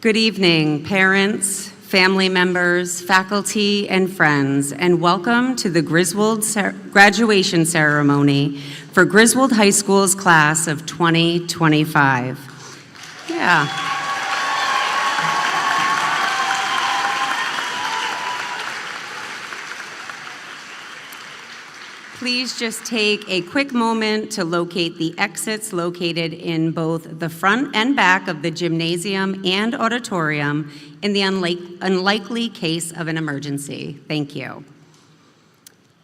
Good evening, parents, family members, faculty, and friends, and welcome to the Griswold graduation ceremony for Griswold High School's class of 2025. Yeah. Please just take a quick moment to locate the exits located in both the front and back of the gymnasium and auditorium in the unlikely case of an emergency. Thank you.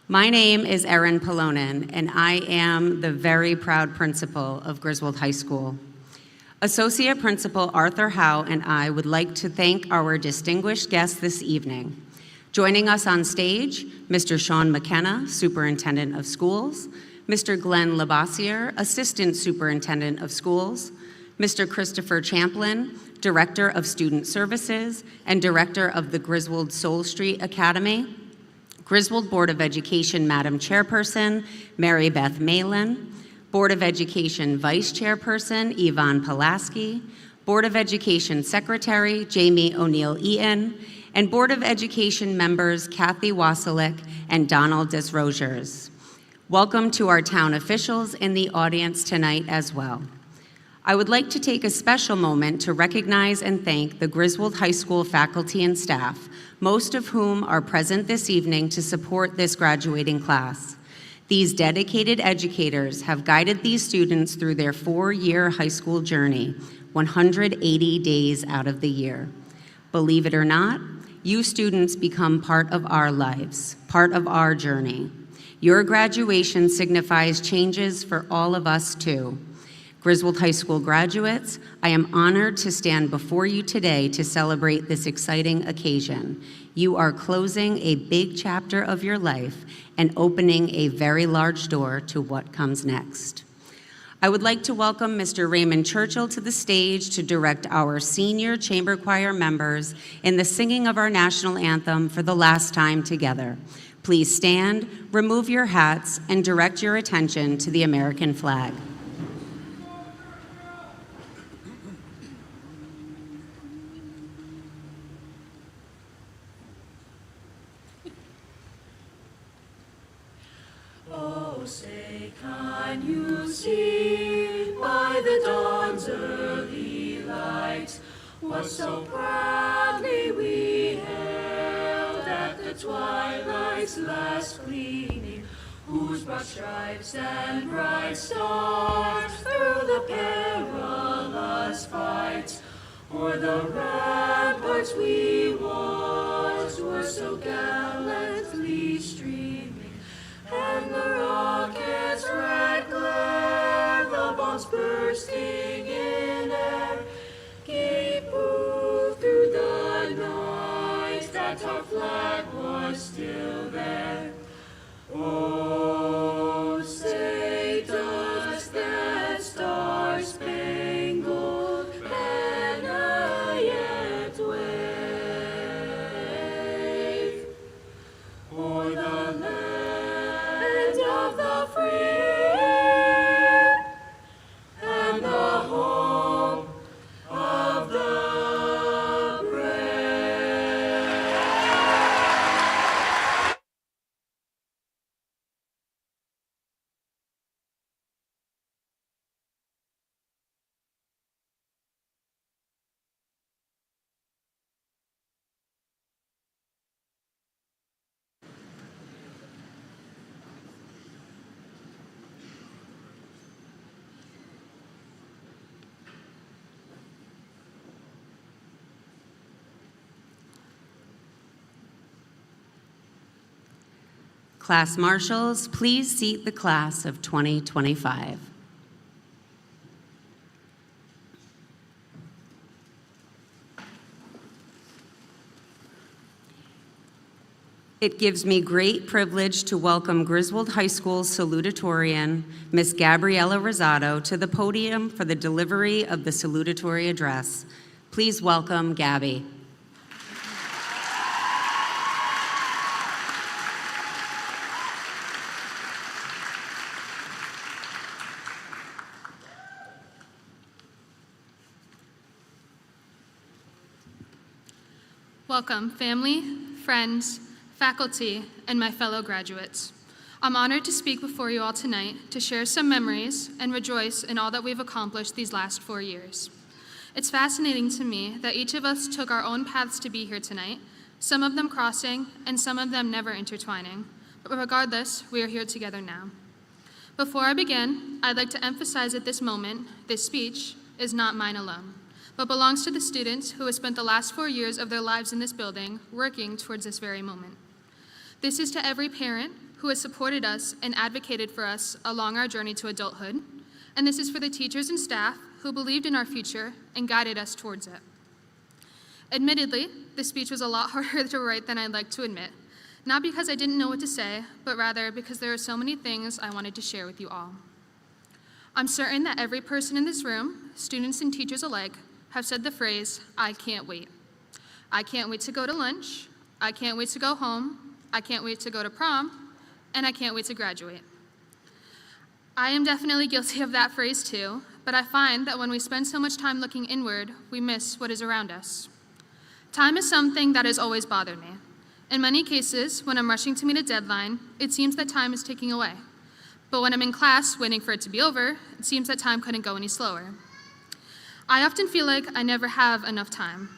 My name is Erin Polonin, and I am the very proud principal of Griswold High School. Associate Principal Arthur Howe and I would like to thank our distinguished guests this evening. Joining us on stage, Mr. Sean McKenna, Superintendent of Schools, Mr. Glenn Labossiere, Assistant Superintendent of Schools, Mr. Christopher Champlin, Director of Student Services and Director of the Griswold Soul Street Academy, Griswold Board of Education Madam Chairperson, Mary Beth Malin, Board of Education Vice Chairperson, Yvonne Pulaski, Board of Education Secretary, Jamie O'Neill-Eaton, and Board of Education members Kathy Wasilick and Donald Desrosiers. Welcome to our town officials in the audience tonight as well. I would like to take a special moment to recognize and thank the Griswold High School faculty and staff, most of whom are present this evening to support this graduating class. These dedicated educators have guided these students through their 4-year high school journey, 180 days out of the year. Believe it or not, you students become part of our lives, part of our journey. Your graduation signifies changes for all of us too. Griswold High School graduates, I am honored to stand before you today to celebrate this exciting occasion. You are closing a big chapter of your life and opening a very large door to what comes next. I would like to welcome Mr. Raymond Churchill to the stage to direct our senior chamber choir members in the singing of our national anthem for the last time together. Please stand, remove your hats, and direct your attention to the American flag. Oh, say, can you see by the dawn's early light what so proudly we hailed at the twilight's last gleaming, whose broad stripes and bright stars through the perilous fight o'er the ramparts we watched were so gallantly streaming. And the rocket's red glare, the bombs bursting in air, gave proof through the night that our flag was still there. Oh, say does that star-spangled banner yet wave o'er the land of the free and the home of the brave. Class marshals, please seat the class of 2025. It gives me great privilege to welcome Griswold High School salutatorian, Ms. Gabriela Rosado, to the podium for the delivery of the salutatory address. Please welcome Gabby. Welcome, family, friends, faculty, and my fellow graduates. I'm honored to speak before you all tonight to share some memories and rejoice in all that we've accomplished these last 4 years. It's fascinating to me that each of us took our own paths to be here tonight, some of them crossing and some of them never intertwining. But regardless, we are here together now. Before I begin, I'd like to emphasize at this moment, this speech is not mine alone, but belongs to the students who have spent the last 4 years of their lives in this building working towards this very moment. This is to every parent who has supported us and advocated for us along our journey to adulthood, and this is for the teachers and staff who believed in our future and guided us towards it. Admittedly, this speech was a lot harder to write than I'd like to admit, not because I didn't know what to say, but rather because there are so many things I wanted to share with you all. I'm certain that every person in this room, students and teachers alike, have said the phrase, "I can't wait." I can't wait to go to lunch, I can't wait to go home, I can't wait to go to prom, and I can't wait to graduate. I am definitely guilty of that phrase too, but I find that when we spend so much time looking inward, we miss what is around us. Time is something that has always bothered me. In many cases, when I'm rushing to meet a deadline, it seems that time is ticking away. But when I'm in class waiting for it to be over, it seems that time couldn't go any slower. I often feel like I never have enough time.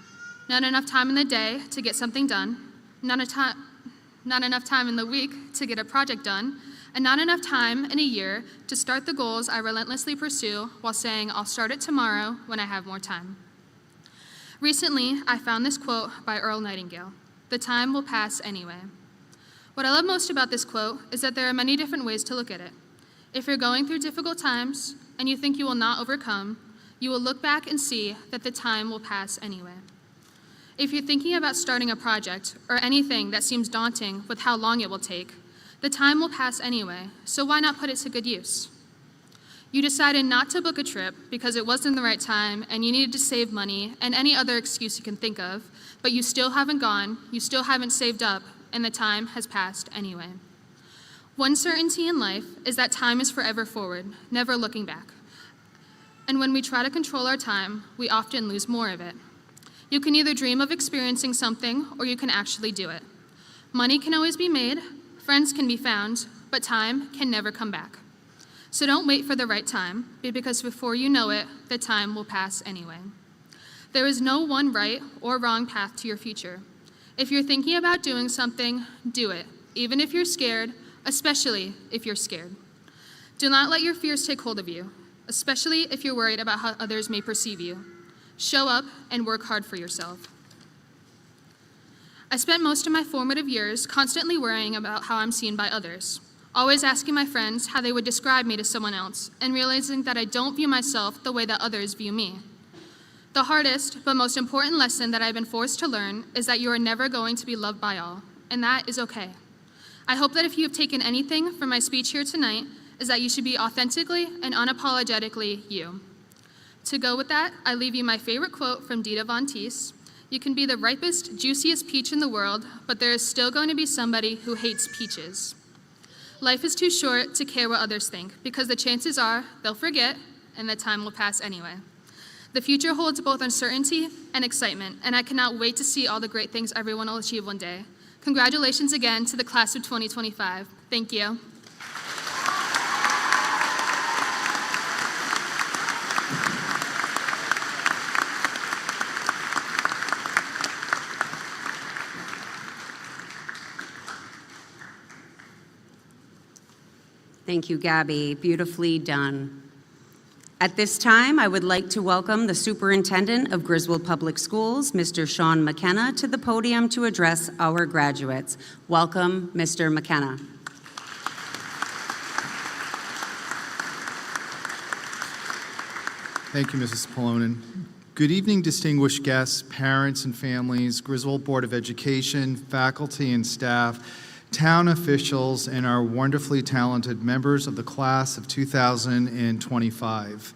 Not enough time in the day to get something done, not enough time in the week to get a project done, and not enough time in a year to start the goals I relentlessly pursue while saying I'll start it tomorrow when I have more time. Recently, I found this quote by Earl Nightingale, "The time will pass anyway." What I love most about this quote is that there are many different ways to look at it. If you're going through difficult times and you think you will not overcome, you will look back and see that the time will pass anyway. If you're thinking about starting a project or anything that seems daunting with how long it will take, the time will pass anyway, so why not put it to good use? You decided not to book a trip because it wasn't the right time and you needed to save money and any other excuse you can think of, but you still haven't gone, you still haven't saved up, and the time has passed anyway. One certainty in life is that time is forever forward, never looking back. And when we try to control our time, we often lose more of it. You can either dream of experiencing something or you can actually do it. Money can always be made, friends can be found, but time can never come back. So don't wait for the right time, because before you know it, the time will pass anyway. There is no one right or wrong path to your future. If you're thinking about doing something, do it, even if you're scared, especially if you're scared. Do not let your fears take hold of you, especially if you're worried about how others may perceive you. Show up and work hard for yourself. I spent most of my formative years constantly worrying about how I'm seen by others, always asking my friends how they would describe me to someone else, and realizing that I don't view myself the way that others view me. The hardest but most important lesson that I've been forced to learn is that you are never going to be loved by all, and that is okay. I hope that if you have taken anything from my speech here tonight, is that you should be authentically and unapologetically you. To go with that, I leave you my favorite quote from Dita Von Teese: "You can be the ripest, juiciest peach in the world, but there is still going to be somebody who hates peaches." Life is too short to care what others think, because the chances are they'll forget and the time will pass anyway. The future holds both uncertainty and excitement, and I cannot wait to see all the great things everyone will achieve one day. Congratulations again to the class of 2025. Thank you. Thank you, Gabby. Beautifully done. At this time, I would like to welcome the Superintendent of Griswold Public Schools, Mr. Sean McKenna, to the podium to address our graduates. Welcome, Mr. McKenna. Thank you, Mrs. Polonin. Good evening, distinguished guests, parents and families, Griswold Board of Education, faculty and staff, town officials, and our wonderfully talented members of the class of 2025.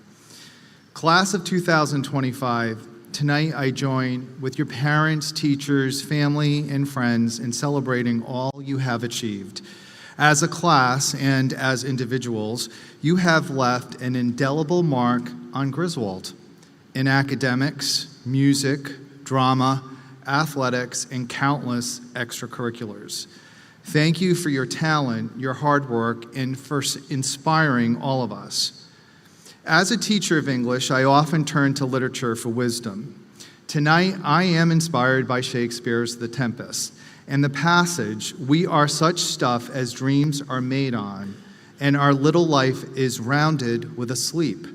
Class of 2025, tonight I join with your parents, teachers, family, and friends in celebrating all you have achieved. As a class and as individuals, you have left an indelible mark on Griswold in academics, music, drama, athletics, and countless extracurriculars. Thank you for your talent, your hard work, and for inspiring all of us. As a teacher of English, I often turn to literature for wisdom. Tonight, I am inspired by Shakespeare's The Tempest and the passage, "We are such stuff as dreams are made on, and our little life is rounded with a sleep."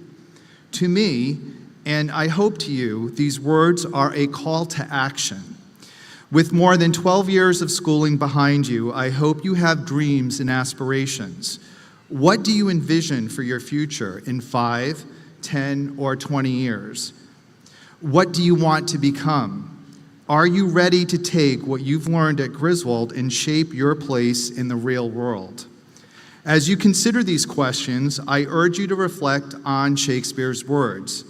To me, and I hope to you, these words are a call to action. With more than 12 years of schooling behind you, I hope you have dreams and aspirations. What do you envision for your future in 5, 10, or 20 years? What do you want to become? Are you ready to take what you've learned at Griswold and shape your place in the real world? As you consider these questions, I urge you to reflect on Shakespeare's words.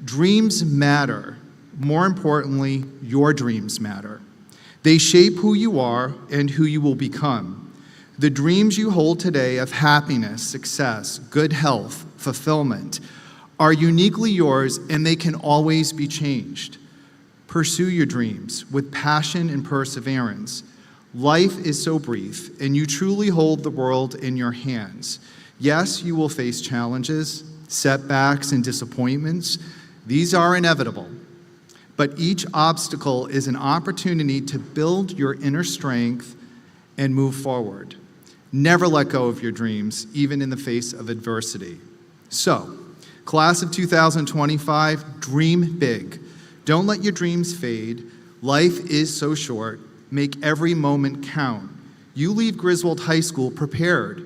Dreams matter. More importantly, your dreams matter. They shape who you are and who you will become. The dreams you hold today of happiness, success, good health, fulfillment are uniquely yours, and they can always be changed. Pursue your dreams with passion and perseverance. Life is so brief, and you truly hold the world in your hands. Yes, you will face challenges, setbacks, and disappointments. These are inevitable. But each obstacle is an opportunity to build your inner strength and move forward. Never let go of your dreams, even in the face of adversity. So, class of 2025, dream big. Don't let your dreams fade. Life is so short. Make every moment count. You leave Griswold High School prepared.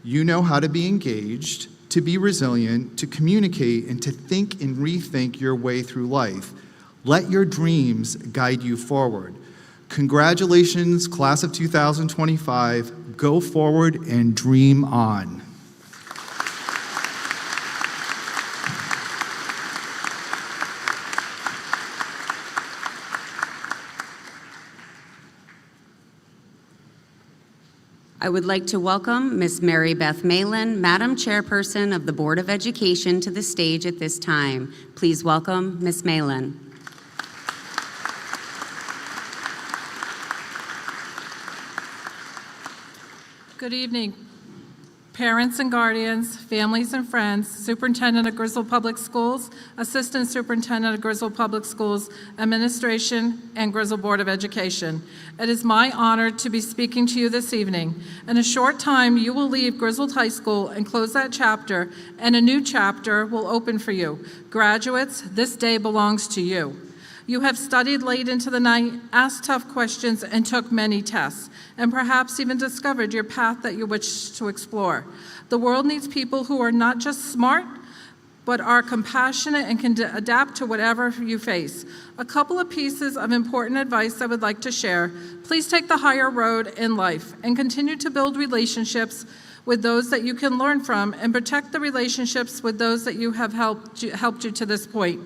You know how to be engaged, to be resilient, to communicate, and to think and rethink your way through life. Let your dreams guide you forward. Congratulations, class of 2025. Go forward and dream on. I would like to welcome Ms. Mary Beth Malin, Madam Chairperson of the Board of Education, to the stage at this time. Please welcome Ms. Malin. Good evening, parents and guardians, families and friends, Superintendent of Griswold Public Schools, Assistant Superintendent of Griswold Public Schools, Administration, and Griswold Board of Education. It is my honor to be speaking to you this evening. In a short time, you will leave Griswold High School and close that chapter, and a new chapter will open for you. Graduates, this day belongs to you. You have studied late into the night, asked tough questions, and took many tests, and perhaps even discovered your path that you wish to explore. The world needs people who are not just smart, but are compassionate and can adapt to whatever you face. A couple of pieces of important advice I would like to share. Please take the higher road in life and continue to build relationships with those that you can learn from, and protect the relationships with those that you have helped you to this point.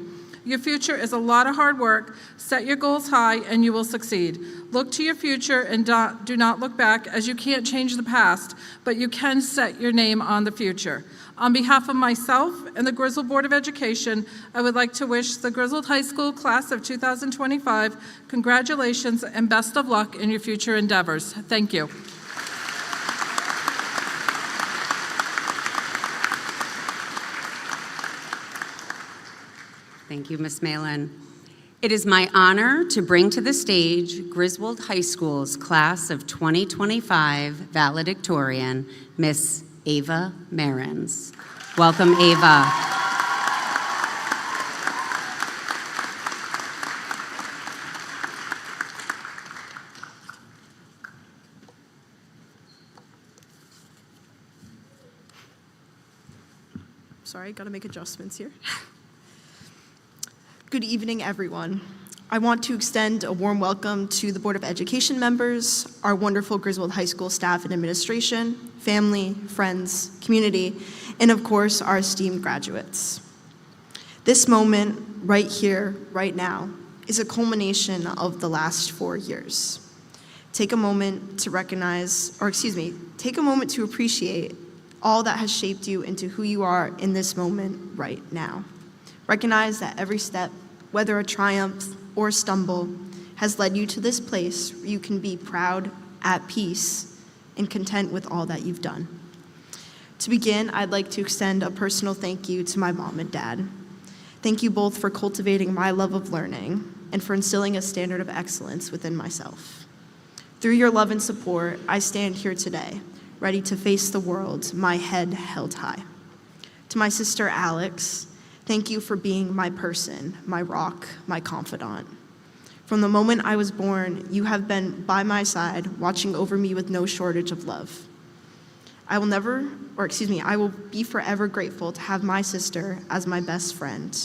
Your future is a lot of hard work. Set your goals high and you will succeed. Look to your future and do not look back, as you can't change the past, but you can set your name on the future. On behalf of myself and the Griswold Board of Education, I would like to wish the Griswold High School class of 2025 congratulations and best of luck in your future endeavors. Thank you. Thank you, Ms. Malin. It is my honor to bring to the stage Griswold High School's class of 2025 valedictorian, Miss Ava Marins. Welcome, Ava. Sorry, got to make adjustments here. Good evening, everyone. I want to extend a warm welcome to the Board of Education members, our wonderful Griswold High School staff and administration, family, friends, community, and of course, our esteemed graduates. This moment, right here, right now, is a culmination of the last 4 years. Take a moment to take a moment to appreciate all that has shaped you into who you are in this moment right now. Recognize that every step, whether a triumph or a stumble, has led you to this place where you can be proud, at peace, and content with all that you've done. To begin, I'd like to extend a personal thank you to my mom and dad. Thank you both for cultivating my love of learning and for instilling a standard of excellence within myself. Through your love and support, I stand here today, ready to face the world, my head held high. To my sister Alex, thank you for being my person, my rock, my confidant. From the moment I was born, you have been by my side, watching over me with no shortage of love. I will be forever grateful to have my sister as my best friend.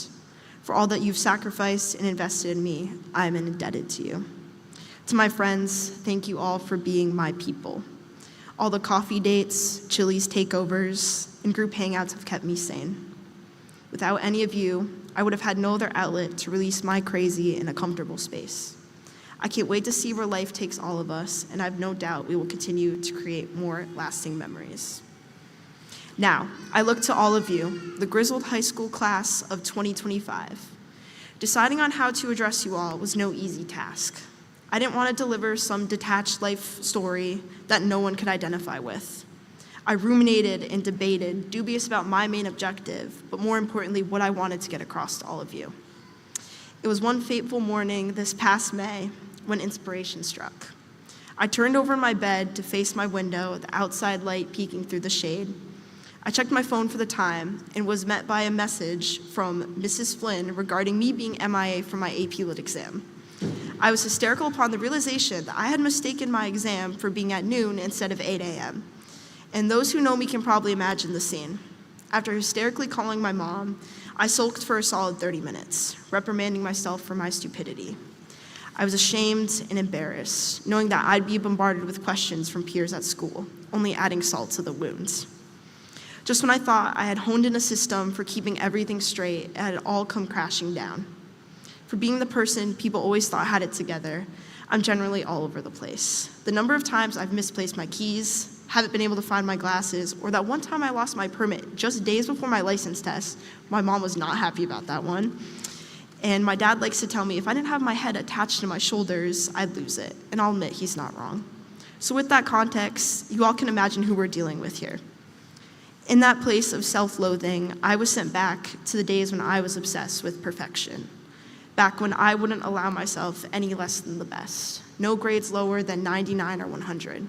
For all that you've sacrificed and invested in me, I am indebted to you. To my friends, thank you all for being my people. All the coffee dates, Chili's takeovers, and group hangouts have kept me sane. Without any of you, I would have had no other outlet to release my crazy in a comfortable space. I can't wait to see where life takes all of us, and I have no doubt we will continue to create more lasting memories. Now, I look to all of you, the Griswold High School class of 2025. Deciding on how to address you all was no easy task. I didn't want to deliver some detached life story that no one could identify with. I ruminated and debated, dubious about my main objective, but more importantly, what I wanted to get across to all of you. It was one fateful morning this past May when inspiration struck. I turned over in my bed to face my window, the outside light peeking through the shade. I checked my phone for the time and was met by a message from Mrs. Flynn regarding me being MIA from my AP Lit exam. I was hysterical upon the realization that I had mistaken my exam for being at noon instead of 8 a.m. And those who know me can probably imagine the scene. After hysterically calling my mom, I sulked for a solid 30 minutes, reprimanding myself for my stupidity. I was ashamed and embarrassed, knowing that I'd be bombarded with questions from peers at school, only adding salt to the wounds. Just when I thought I had honed in a system for keeping everything straight, it had all come crashing down. For being the person people always thought had it together, I'm generally all over the place. The number of times I've misplaced my keys, haven't been able to find my glasses, or that one time I lost my permit just days before my license test. My mom was not happy about that one. And my dad likes to tell me if I didn't have my head attached to my shoulders, I'd lose it. And I'll admit he's not wrong. So with that context, you all can imagine who we're dealing with here. In that place of self-loathing, I was sent back to the days when I was obsessed with perfection. Back when I wouldn't allow myself any less than the best. No grades lower than 99 or 100.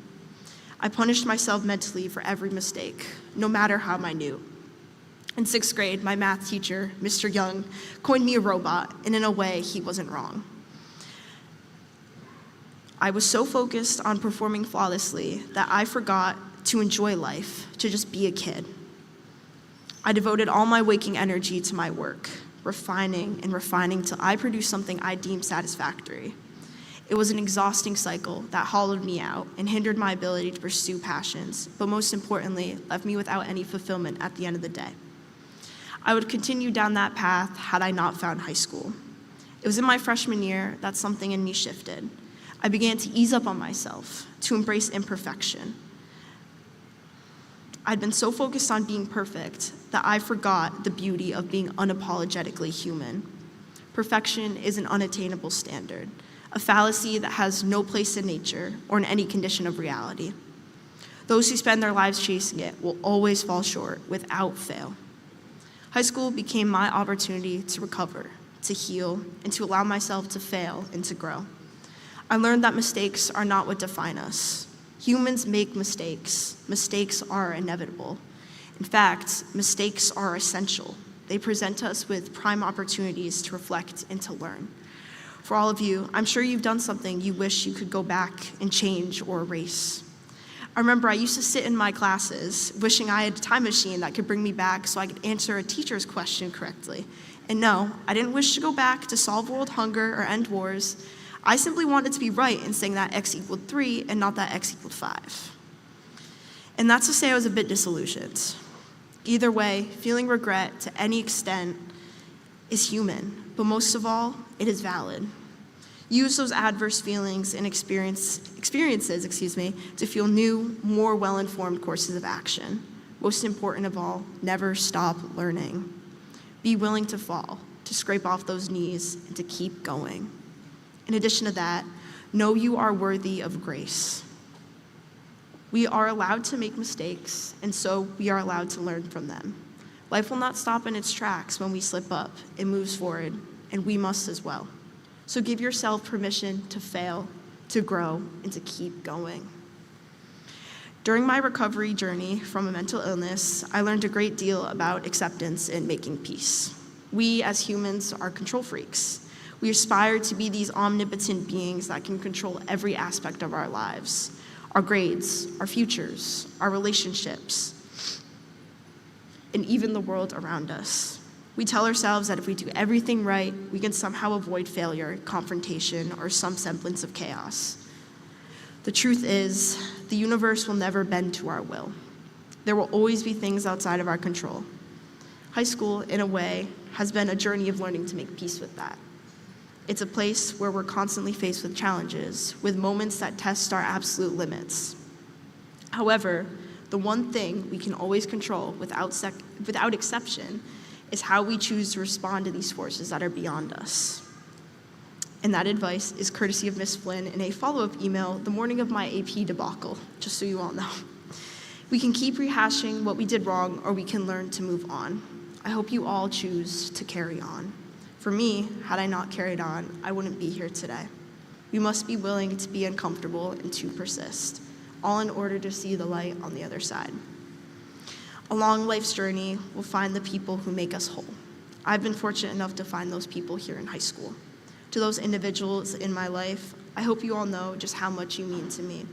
I punished myself mentally for every mistake, no matter how minute. In 6th grade, my math teacher, Mr. Young, coined me a robot, and in a way, he wasn't wrong. I was so focused on performing flawlessly that I forgot to enjoy life, to just be a kid. I devoted all my waking energy to my work, refining till I produced something I deemed satisfactory. It was an exhausting cycle that hollowed me out and hindered my ability to pursue passions, but most importantly, left me without any fulfillment at the end of the day. I would continue down that path had I not found high school. It was in my freshman year that something in me shifted. I began to ease up on myself, to embrace imperfection. I'd been so focused on being perfect that I forgot the beauty of being unapologetically human. Perfection is an unattainable standard, a fallacy that has no place in nature or in any condition of reality. Those who spend their lives chasing it will always fall short without fail. High school became my opportunity to recover, to heal, and to allow myself to fail and to grow. I learned that mistakes are not what define us. Humans make mistakes. Mistakes are inevitable. In fact, mistakes are essential. They present us with prime opportunities to reflect and to learn. For all of you, I'm sure you've done something you wish you could go back and change or erase. I remember I used to sit in my classes wishing I had a time machine that could bring me back so I could answer a teacher's question correctly. And no, I didn't wish to go back to solve world hunger or end wars. I simply wanted to be right in saying that x equaled 3 and not that x equaled 5. And that's to say I was a bit disillusioned. Either way, feeling regret to any extent is human, but most of all, it is valid. Use those adverse feelings and experiences, to feel new, more well-informed courses of action. Most important of all, never stop learning. Be willing to fall, to scrape off those knees, and to keep going. In addition to that, know you are worthy of grace. We are allowed to make mistakes, and so we are allowed to learn from them. Life will not stop in its tracks when we slip up. It moves forward, and we must as well. So give yourself permission to fail, to grow, and to keep going. During my recovery journey from a mental illness, I learned a great deal about acceptance and making peace. We as humans are control freaks. We aspire to be these omnipotent beings that can control every aspect of our lives, our grades, our futures, our relationships, and even the world around us. We tell ourselves that if we do everything right, we can somehow avoid failure, confrontation, or some semblance of chaos. The truth is, the universe will never bend to our will. There will always be things outside of our control. High school, in a way, has been a journey of learning to make peace with that. It's a place where we're constantly faced with challenges, with moments that test our absolute limits. However, the one thing we can always control without exception is how we choose to respond to these forces that are beyond us. And that advice is courtesy of Ms. Flynn in a follow-up email the morning of my AP debacle, just so you all know. We can keep rehashing what we did wrong, or we can learn to move on. I hope you all choose to carry on. For me, had I not carried on, I wouldn't be here today. We must be willing to be uncomfortable and to persist, all in order to see the light on the other side. Along life's journey, we'll find the people who make us whole. I've been fortunate enough to find those people here in high school. To those individuals in my life, I hope you all know just how much you mean to me.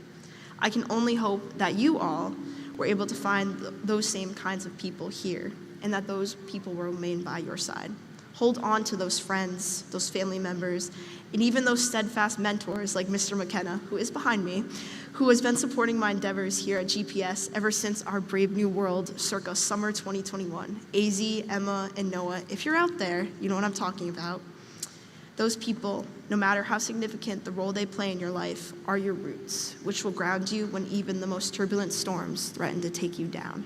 I can only hope that you all were able to find those same kinds of people here, and that those people will remain by your side. Hold on to those friends, those family members, and even those steadfast mentors like Mr. McKenna, who is behind me, who has been supporting my endeavors here at GPS ever since our Brave New World circa summer 2021. AZ, Emma, and Noah, if you're out there, you know what I'm talking about. Those people, no matter how significant the role they play in your life, are your roots, which will ground you when even the most turbulent storms threaten to take you down.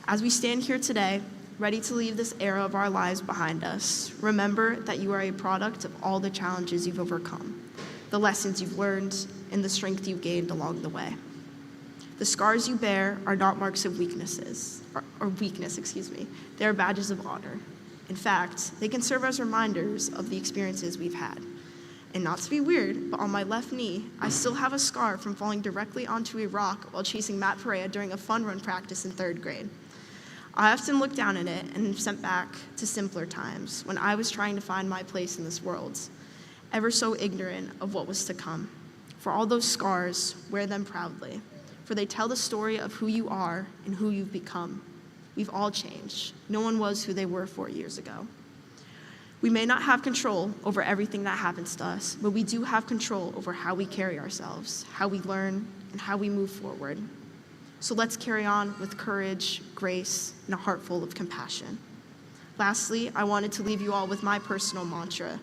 As we stand here today, ready to leave this era of our lives behind us, remember that you are a product of all the challenges you've overcome, the lessons you've learned, and the strength you've gained along the way. The scars you bear are not marks of weakness. They are badges of honor. In fact, they can serve as reminders of the experiences we've had. And not to be weird, but on my left knee, I still have a scar from falling directly onto a rock while chasing Matt Perea during a fun run practice in 3rd grade. I often look down at it and am sent back to simpler times when I was trying to find my place in this world, ever so ignorant of what was to come. For all those scars, wear them proudly, for they tell the story of who you are and who you've become. We've all changed. No one was who they were 4 years ago. We may not have control over everything that happens to us, but we do have control over how we carry ourselves, how we learn, and how we move forward. So let's carry on with courage, grace, and a heart full of compassion. Lastly, I wanted to leave you all with my personal mantra: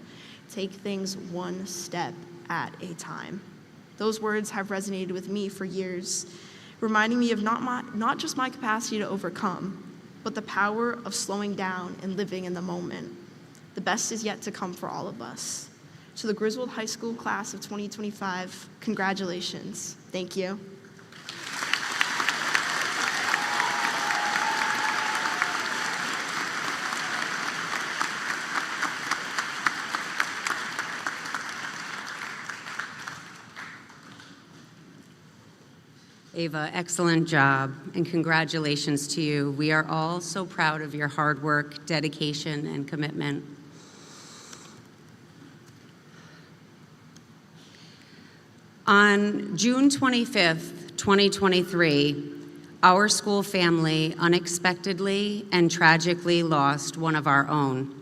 take things one step at a time. Those words have resonated with me for years, reminding me of not just my capacity to overcome, but the power of slowing down and living in the moment. The best is yet to come for all of us. To the Griswold High School class of 2025, congratulations. Thank you. Ava, excellent job, and congratulations to you. We are all so proud of your hard work, dedication, and commitment. On June 25th, 2023, our school family unexpectedly and tragically lost one of our own.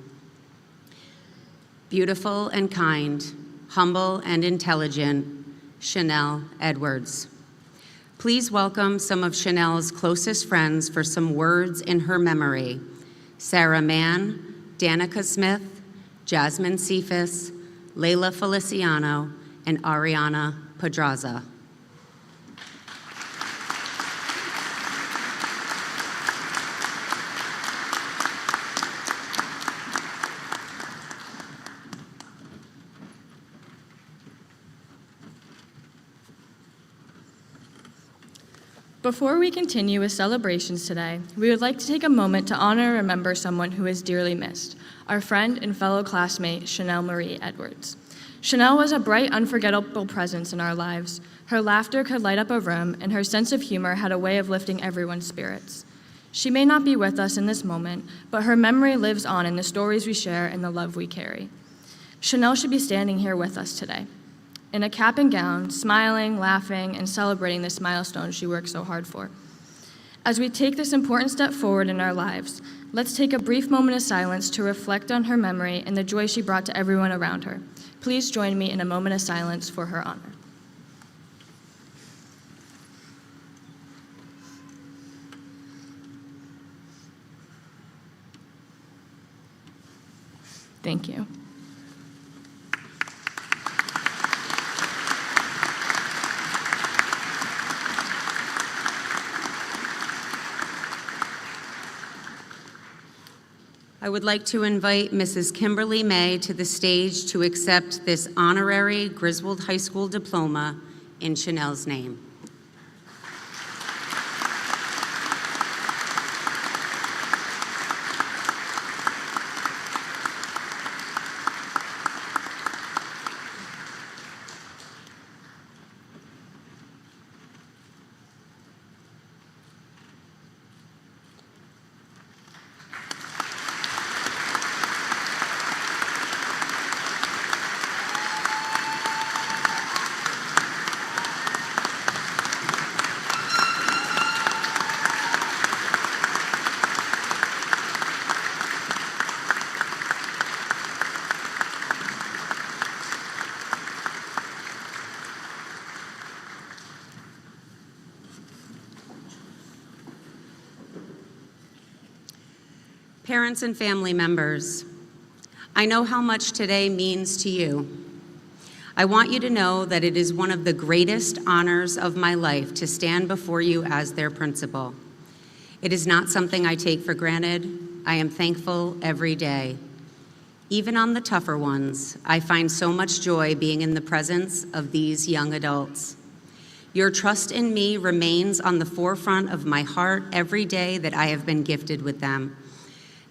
Beautiful and kind, humble and intelligent, Chanel Edwards. Please welcome some of Chanel's closest friends for some words in her memory: Sarah Mann, Danica Smith, Jasmine Cephas, Layla Feliciano, and Ariana Pedraza. Before we continue with celebrations today, we would like to take a moment to honor and remember someone who is dearly missed, our friend and fellow classmate, Chanel Marie Edwards. Chanel was a bright, unforgettable presence in our lives. Her laughter could light up a room, and her sense of humor had a way of lifting everyone's spirits. She may not be with us in this moment, but her memory lives on in the stories we share and the love we carry. Chanel should be standing here with us today, in a cap and gown, smiling, laughing, and celebrating this milestone she worked so hard for. As we take this important step forward in our lives, let's take a brief moment of silence to reflect on her memory and the joy she brought to everyone around her. Please join me in a moment of silence for her honor. Thank you. I would like to invite Mrs. Kimberly May to the stage to accept this honorary Griswold High School diploma in Chanel's name. Parents and family members, I know how much today means to you. I want you to know that it is one of the greatest honors of my life to stand before you as their principal. It is not something I take for granted. I am thankful every day. Even on the tougher ones, I find so much joy being in the presence of these young adults. Your trust in me remains on the forefront of my heart every day that I have been gifted with them.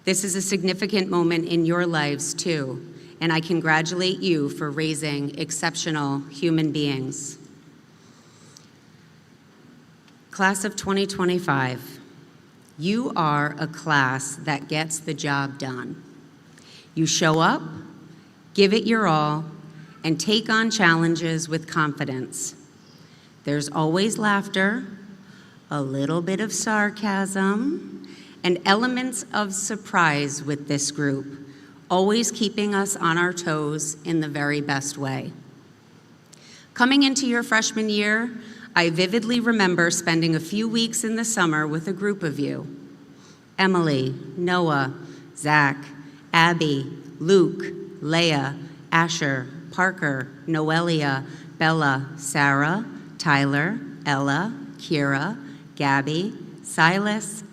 This is a significant moment in your lives, too, and I congratulate you for raising exceptional human beings. Class of 2025, you are a class that gets the job done. You show up, give it your all, and take on challenges with confidence. There's always laughter, a little bit of sarcasm, and elements of surprise with this group, always keeping us on our toes in the very best way. Coming into your freshman year, I vividly remember spending a few weeks in the summer with a group of you. Emily, Noah, Zach, Abby, Luke, Leah, Asher, Parker, Noelia, Bella, Sarah, Tyler, Ella, Kira, Gabby, Silas,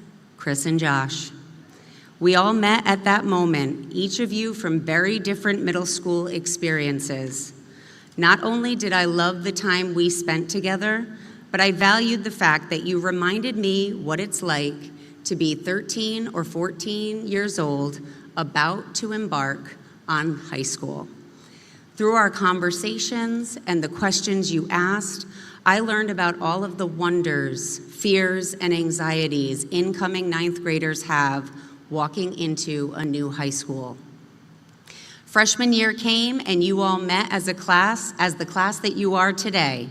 Chris and Josh. We all met at that moment, each of you from very different middle school experiences. Not only did I love the time we spent together, but I valued the fact that you reminded me what it's like to be 13 or 14 years old, about to embark on high school. Through our conversations and the questions you asked, I learned about all of the wonders, fears, and anxieties incoming ninth graders have walking into a new high school. Freshman year came and you all met as a class, as the class that you are today.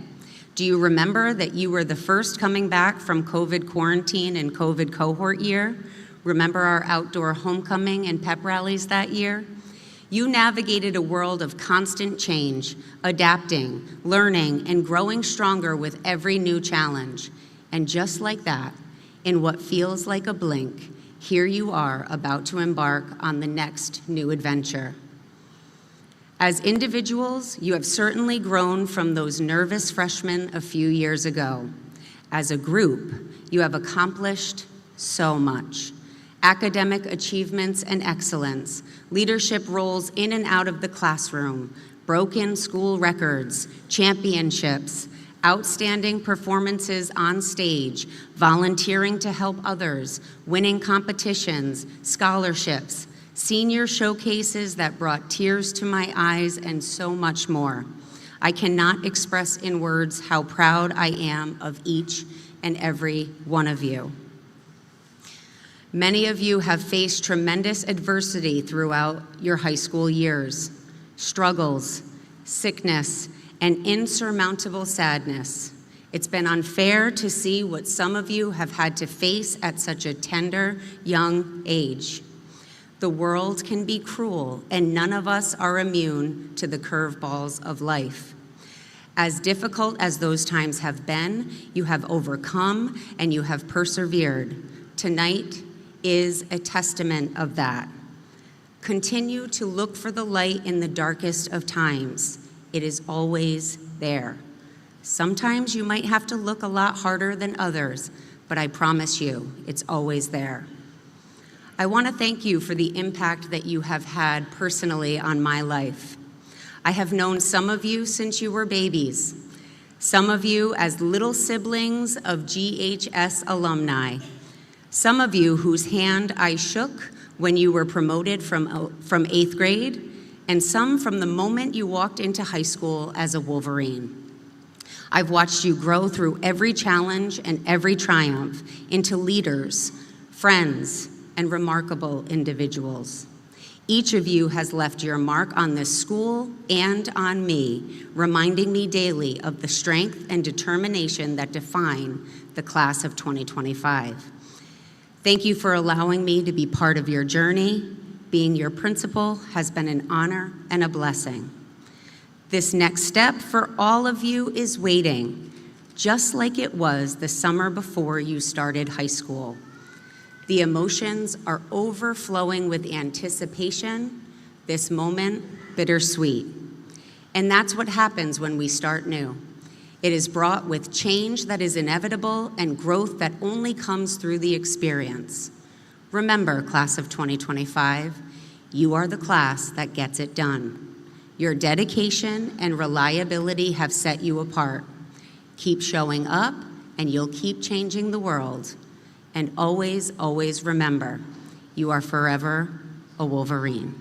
Do you remember that you were the first coming back from COVID quarantine and COVID cohort year? Remember our outdoor homecoming and pep rallies that year? You navigated a world of constant change, adapting, learning, and growing stronger with every new challenge. And just like that, in what feels like a blink, here you are about to embark on the next new adventure. As individuals, you have certainly grown from those nervous freshmen a few years ago. As a group, you have accomplished so much. Academic achievements and excellence, leadership roles in and out of the classroom, broken school records, championships, outstanding performances on stage, volunteering to help others, winning competitions, scholarships, senior showcases that brought tears to my eyes, and so much more. I cannot express in words how proud I am of each and every one of you. Many of you have faced tremendous adversity throughout your high school years, struggles, sickness, and insurmountable sadness. It's been unfair to see what some of you have had to face at such a tender, young age. The world can be cruel, and none of us are immune to the curveballs of life. As difficult as those times have been, you have overcome and you have persevered. Tonight is a testament of that. Continue to look for the light in the darkest of times. It is always there. Sometimes you might have to look a lot harder than others, but I promise you, it's always there. I want to thank you for the impact that you have had personally on my life. I have known some of you since you were babies, some of you as little siblings of GHS alumni, some of you whose hand I shook when you were promoted from 8th grade, and some from the moment you walked into high school as a Wolverine. I've watched you grow through every challenge and every triumph into leaders, friends, and remarkable individuals. Each of you has left your mark on this school and on me, reminding me daily of the strength and determination that define the class of 2025. Thank you for allowing me to be part of your journey. Being your principal has been an honor and a blessing. This next step for all of you is waiting, just like it was the summer before you started high school. The emotions are overflowing with anticipation, this moment bittersweet. And that's what happens when we start new. It is brought with change that is inevitable and growth that only comes through the experience. Remember, class of 2025, you are the class that gets it done. Your dedication and reliability have set you apart. Keep showing up and you'll keep changing the world. And always, always remember, you are forever a Wolverine.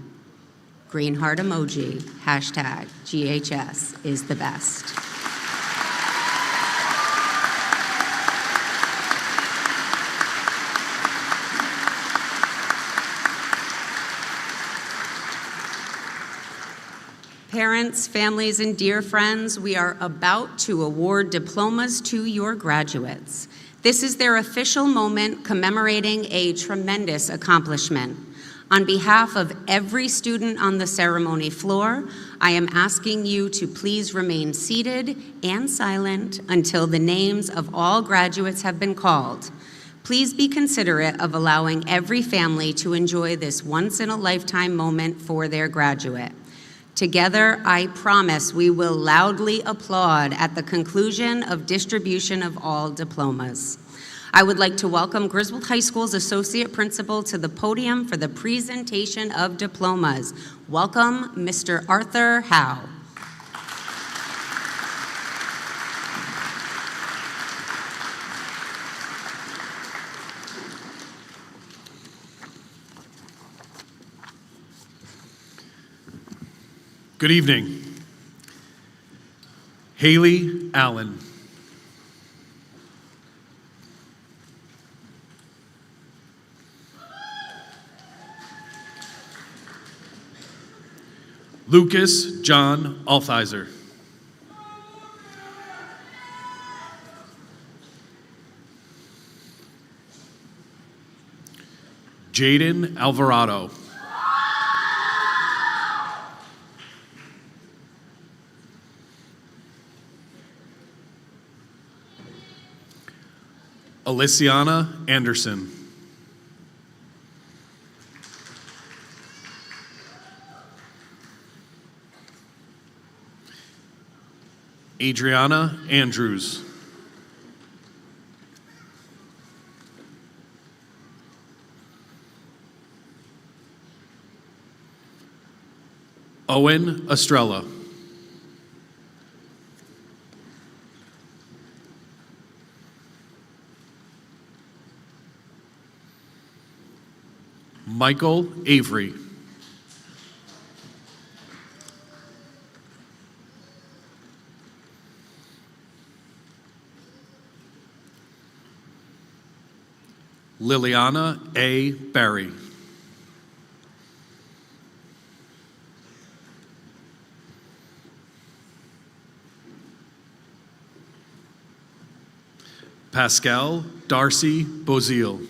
Green heart emoji, hashtag GHS is the best. Parents, families, and dear friends, we are about to award diplomas to your graduates. This is their official moment commemorating a tremendous accomplishment. On behalf of every student on the ceremony floor, I am asking you to please remain seated and silent until the names of all graduates have been called. Please be considerate of allowing every family to enjoy this once-in-a-lifetime moment for their graduate. Together, I promise we will loudly applaud at the conclusion of distribution of all diplomas. I would like to welcome Griswold High School's Associate Principal to the podium for the presentation of diplomas. Welcome, Mr. Arthur Howe. Good evening. Haley Allen. Lucas John Althizer. Jaden Alvarado. Aliciana Anderson. Adriana Andrews. Owen Estrella. Michael Avery. Liliana A. Barry. Pascal Darcy Bozil.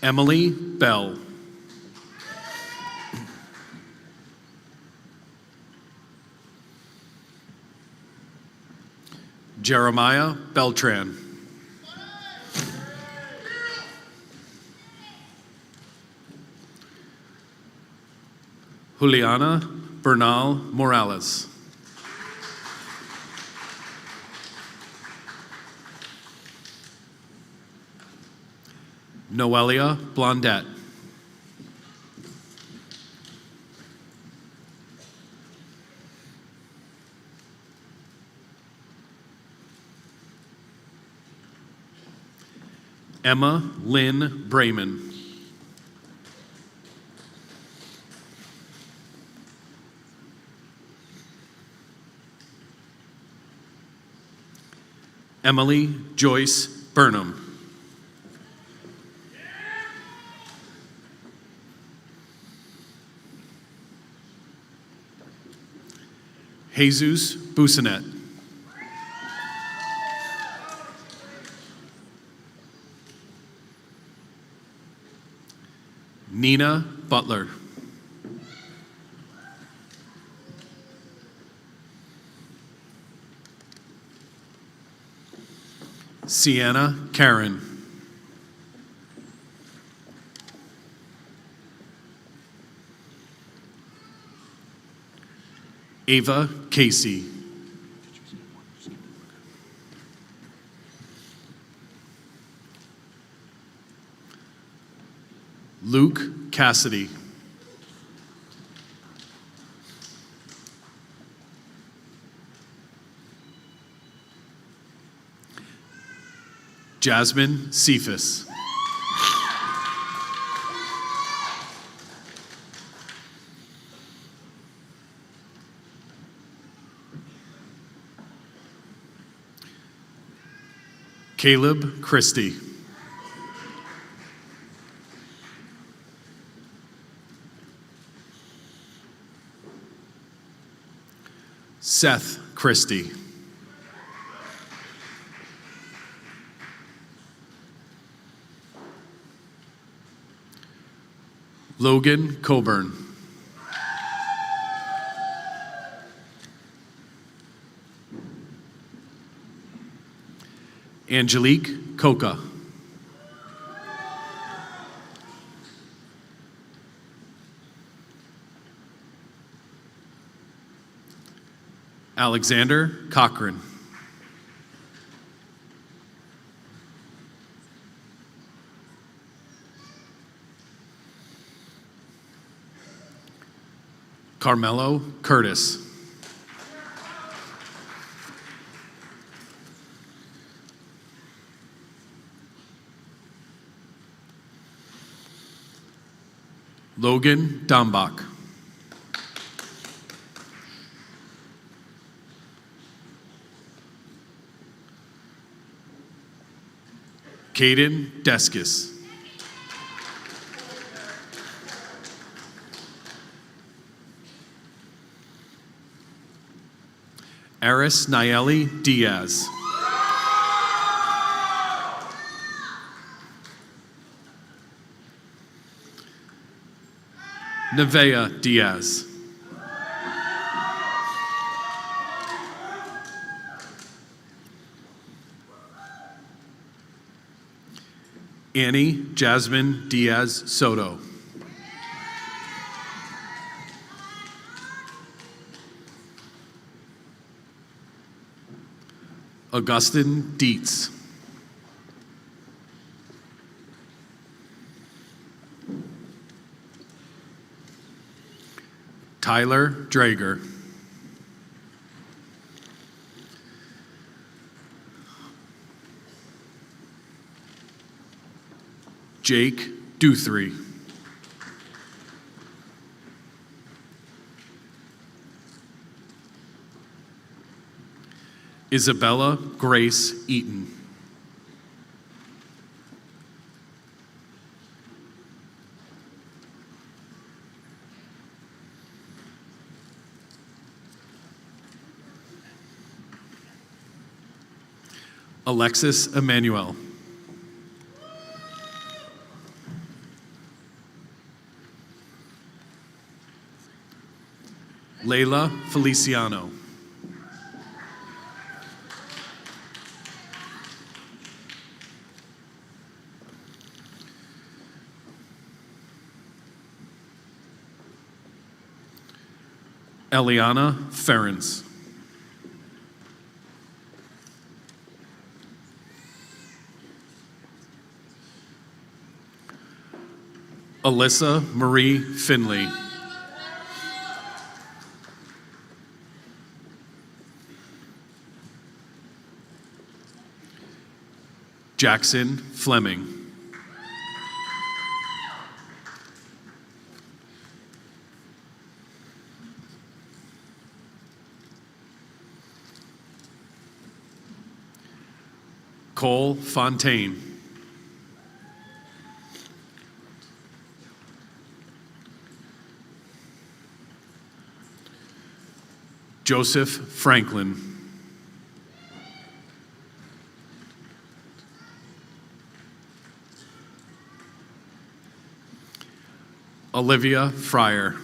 Emily Bell. Jeremiah Beltran. Juliana Bernal Morales. Noelia Blondette. Emma Lynn Brayman. Emily Joyce Burnham. Jesus Busanet. Nina Butler. Sienna Karen. Ava Casey. Luke Cassidy. Jasmine Cephas. Caleb Christie. Seth Christie. Logan Coburn. Angelique Coca. Alexander Cochran. Carmelo Curtis. Logan Dombach. Caden Deskis. Aris Nayeli Diaz. Nevea Diaz. Annie Jasmine Diaz Soto. Augustin Dietz. Tyler Drager. Jake Duthry. Isabella Grace Eaton. Alexis Emmanuel. Layla Feliciano. Eliana Ferens. Alyssa Marie Finley. Jackson Fleming. Cole Fontaine. Joseph Franklin. Olivia Fryer.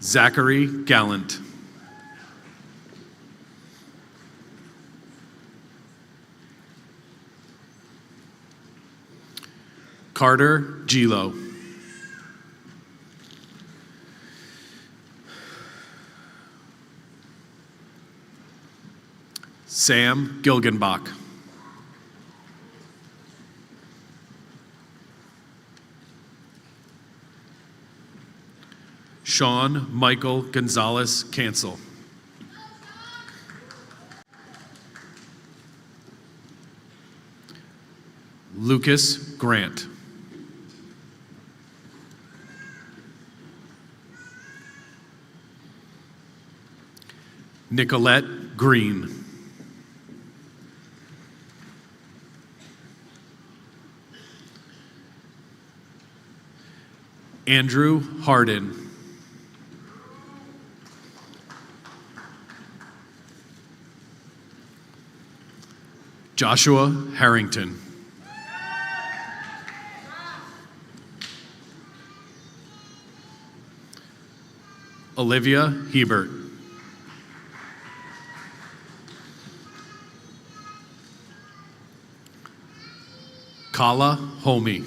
Zachary Gallant. Carter Gilo. Sam Gilgenbach. Sean Michael Gonzalez Cancel. Lucas Grant. Nicolette Green. Andrew Harden. Joshua Harrington. Olivia Hebert. Kala Homey.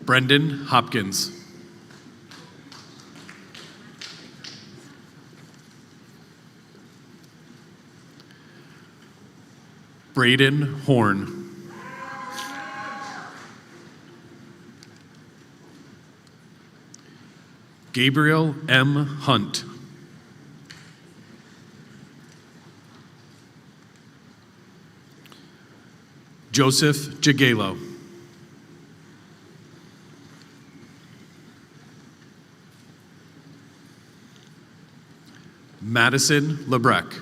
Brendan Hopkins. Braden Horn. Gabriel M. Hunt. Joseph Jagalo. Madison Lebrecq.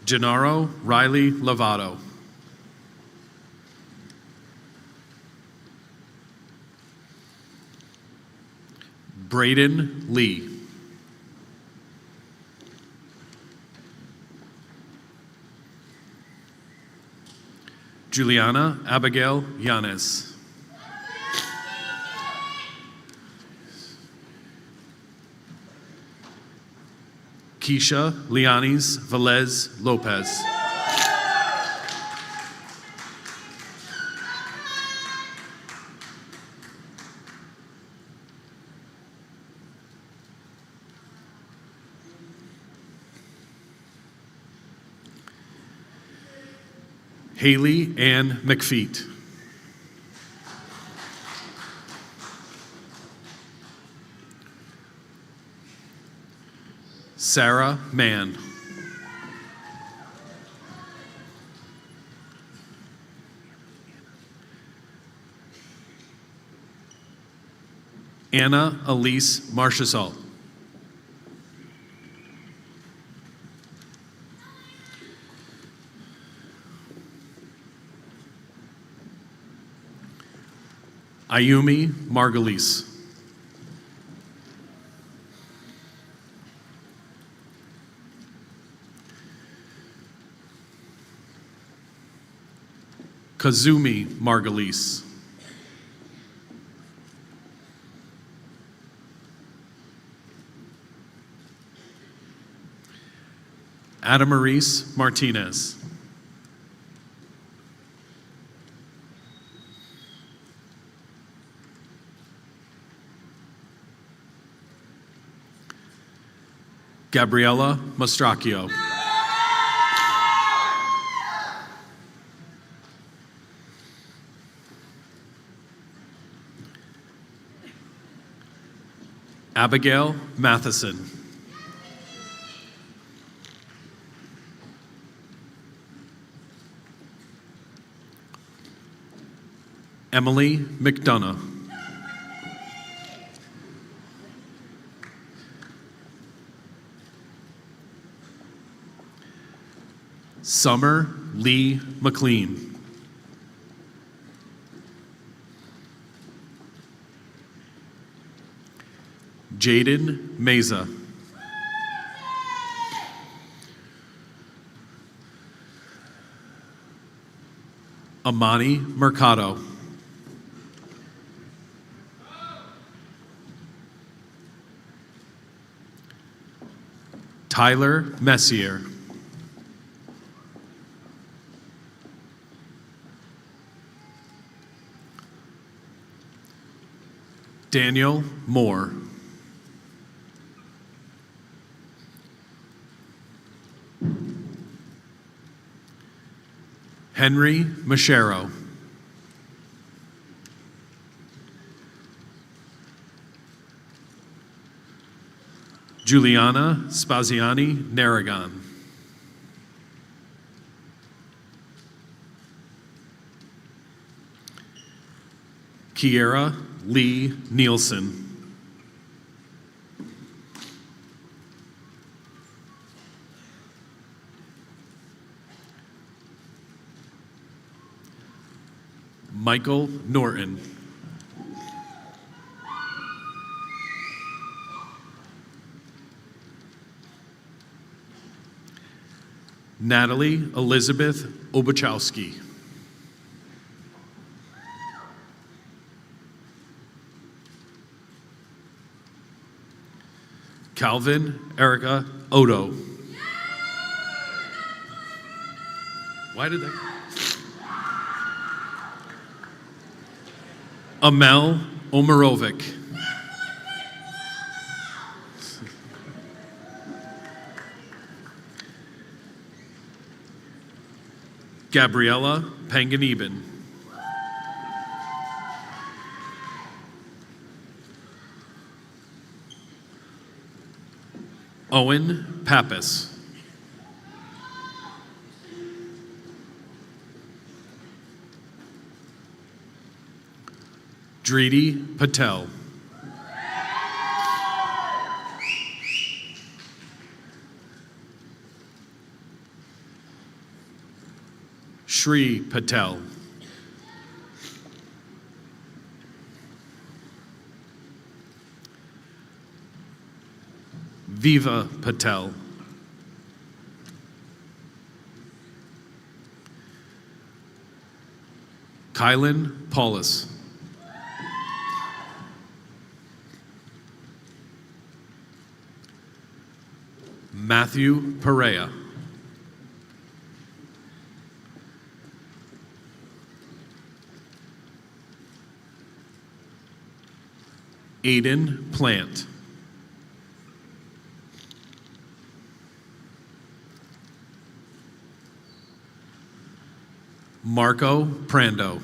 Gennaro Riley Lovato. Braden Lee. Juliana Abigail Yanes. Keisha Lianis Velez Lopez. Haley Ann McFeet. Sarah Mann. Anna Elise Marchessault. Ayumi Margulies. Kazumi Margulies. Adamaris Martinez. Gabriella Mastracchio. Abigail Matheson. Emily McDonough. Summer Lee McLean. Jaden Meza. Amani Mercado. Tyler Messier. Daniel Moore. Henry Machero. Juliana Spaziani Narragon. Kiera Lee Nielsen. Michael Norton. Natalie Elizabeth Obachowski. Calvin Erica Odo. Why did that? Amel Omerovic. Gabriella Panganiban. Owen Pappas. Dridi Patel. Shri Patel. Viva Patel. Kylan Paulus. Matthew Perea. Aiden Plant. Marco Prando.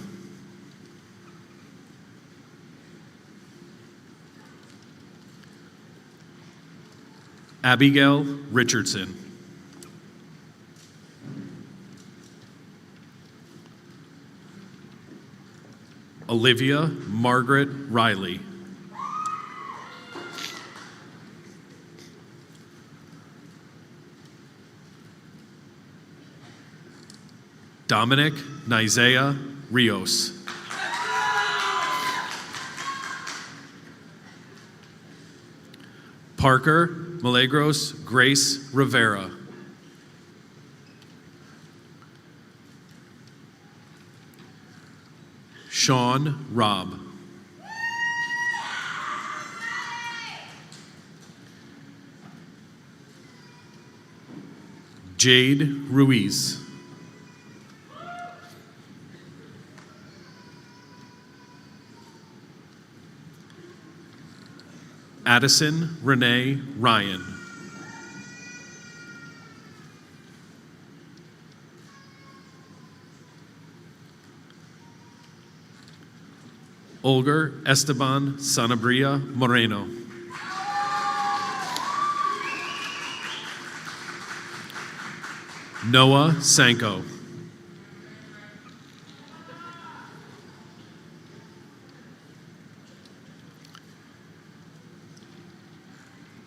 Abigail Richardson. Olivia Margaret Riley. Dominic Nizea Rios. Parker Milagros Grace Rivera. Sean Robb. Jade Ruiz. Addison Renee Ryan. Olger Esteban Sanabria Moreno. Noah Sanko.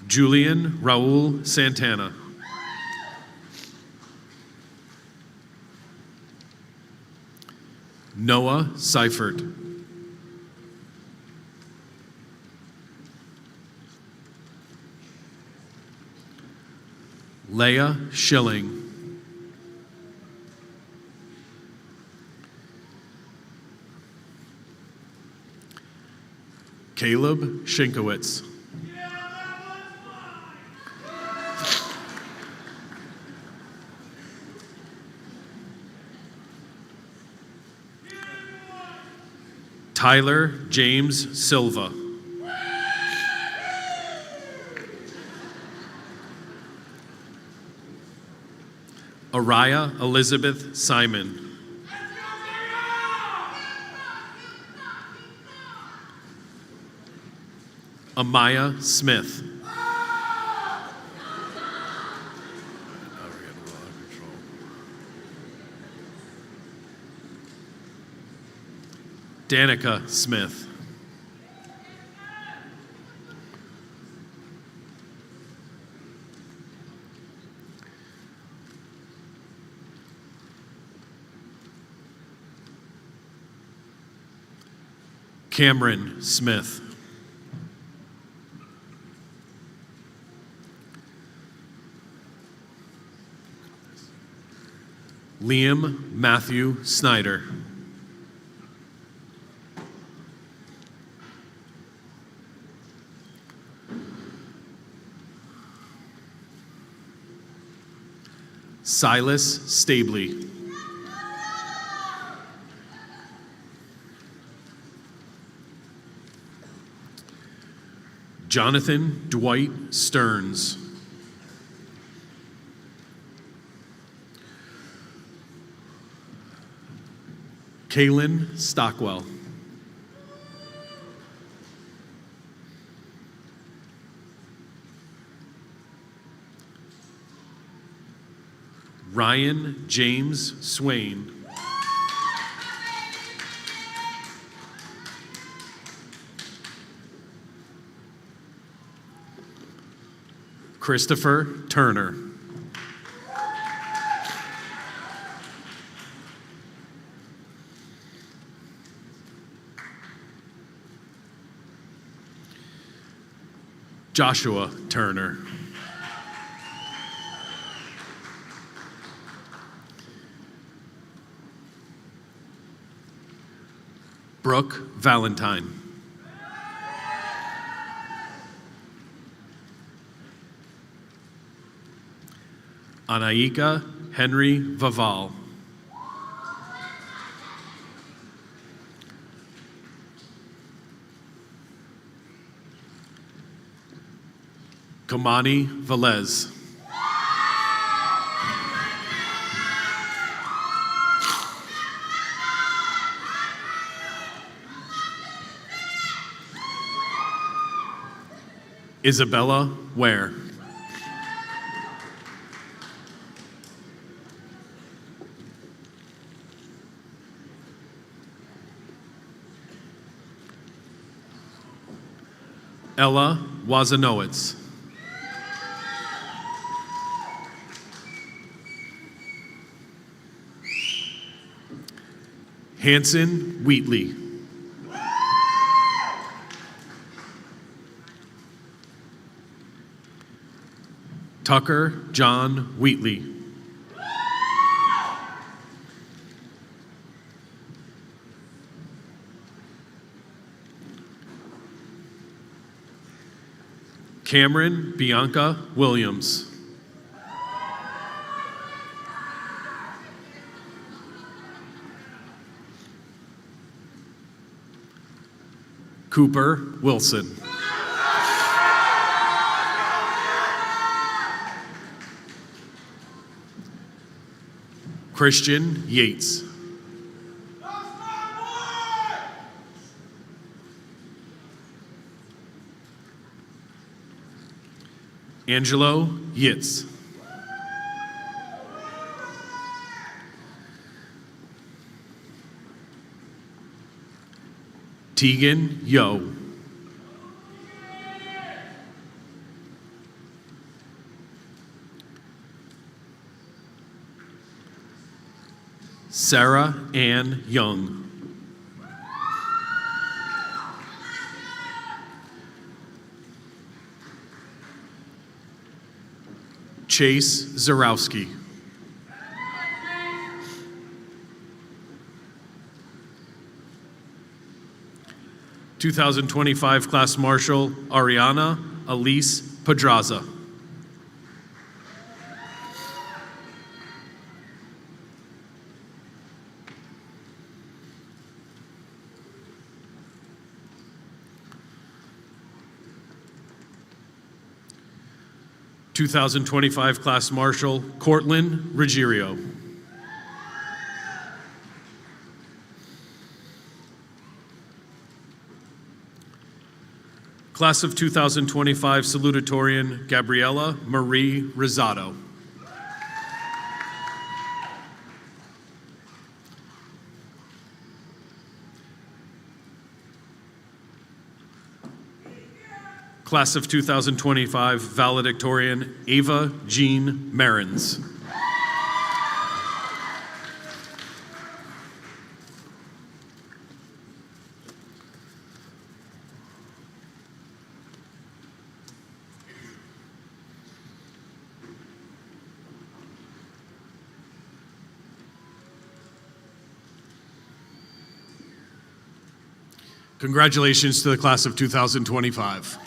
Julian Raul Santana. Noah Seifert. Leah Schilling. Caleb Shinkowitz. Tyler James Silva. Araya Elizabeth Simon. Amaya Smith. Danica Smith. Cameron Smith. Liam Matthew Snyder. Silas Stabley. Jonathan Dwight Stearns. Kaylin Stockwell. Ryan James Swain. Christopher Turner. Joshua Turner. Brooke Valentine. Anaika Henry Vaval. Kamani Velez. Isabella Ware. Ella Wazanowitz. Hanson Wheatley. Tucker John Wheatley. Cameron Bianca Williams. Cooper Wilson. Christian Yates. Angelo Yitz. Tegan Yo. Sarah Ann Young. Chase Zarowski. (2025) Class Marshal Ariana Elise Pedraza. (2025) Class Marshal Cortland Ruggiero. Class of 2025 Salutatorian Gabriela Marie Rosado. Class of 2025 Valedictorian Ava Jean Marins. Congratulations to the class of 2025.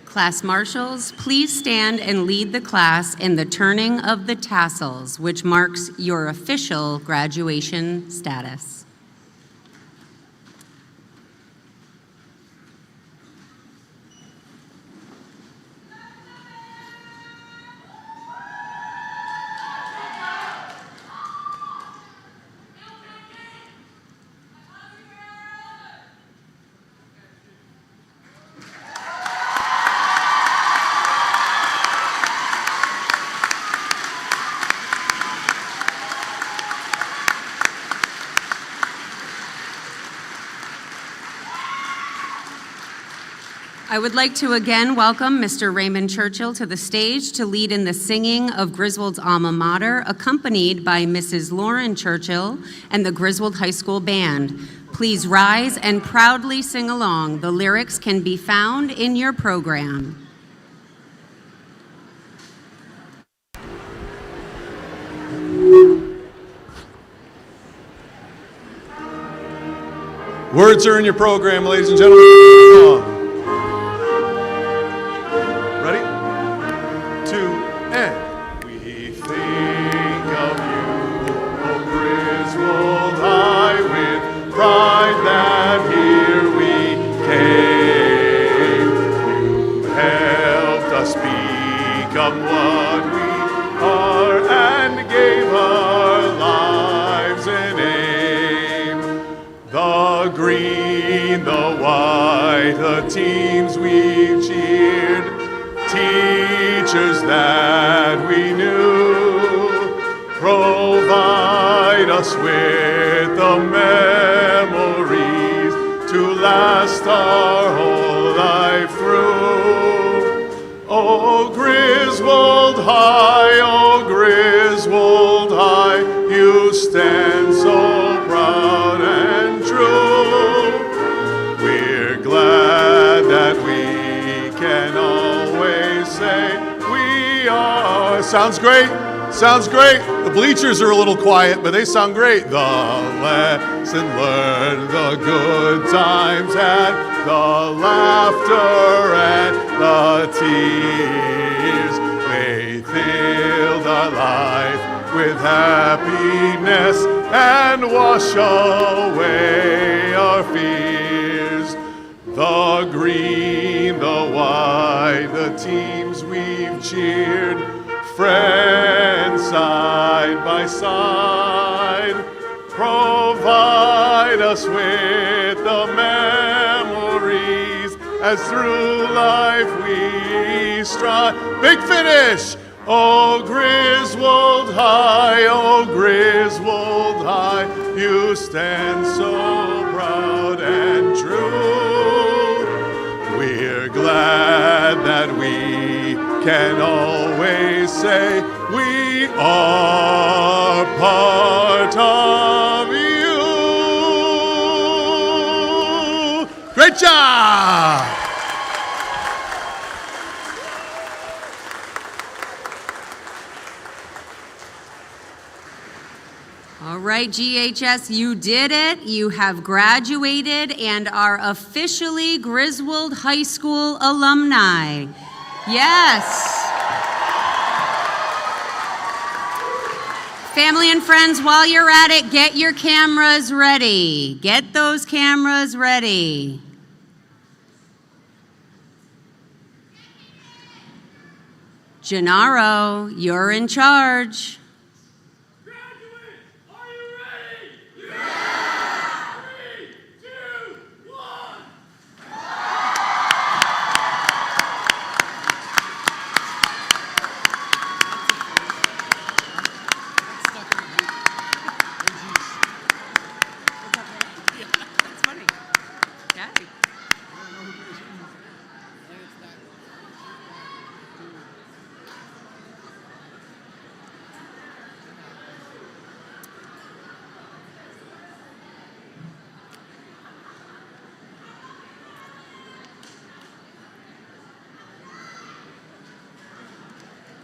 Class marshals, please stand and lead the class in the turning of the tassels, which marks your official graduation status. I would like to again welcome Mr. Raymond Churchill to the stage to lead in the singing of Griswold's alma mater, accompanied by Mrs. Lauren Churchill and the Griswold High School Band. Please rise and proudly sing along. The lyrics can be found in your program. Words are in your program, ladies and gentlemen. Come on. Ready? 2, and we think of you, O Griswold High, with pride that here we came. You helped us become what we are and gave our lives an aim. The green, the white, the teams we've cheered, teachers that we knew, provide us with the memories to last our whole life through. Oh, Griswold High, oh, Griswold High, you stand so proud and true. We're glad that we can always say we are. Sounds great. Sounds great. The bleachers are a little quiet, but they sound great. The lesson learned, the good times had, the laughter and the tears. They filled our life with happiness and wash away our fears. The green, the white, the teams we've cheered, friends side by side, provide us with the memories as through life we strive. Big finish! Oh, Griswold High, oh, Griswold High, you stand so proud and true. We're glad that we can always say we are part of you. Great job! All right, GHS, you did it. You have graduated and are officially Griswold High School alumni. Yes. Family and friends, while you're at it, get your cameras ready. Get those cameras ready. Gennaro, you're in charge.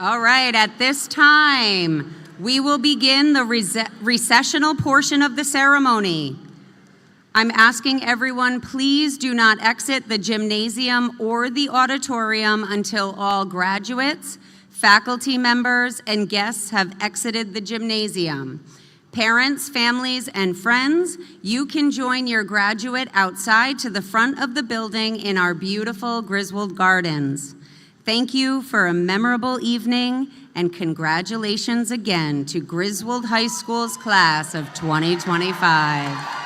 All right, at this time, we will begin the recessional portion of the ceremony. I'm asking everyone, please do not exit the gymnasium or the auditorium until all graduates, faculty members, and guests have exited the gymnasium. Parents, families, and friends, you can join your graduate outside to the front of the building in our beautiful Griswold Gardens. Thank you for a memorable evening, and congratulations again to Griswold High School's class of 2025.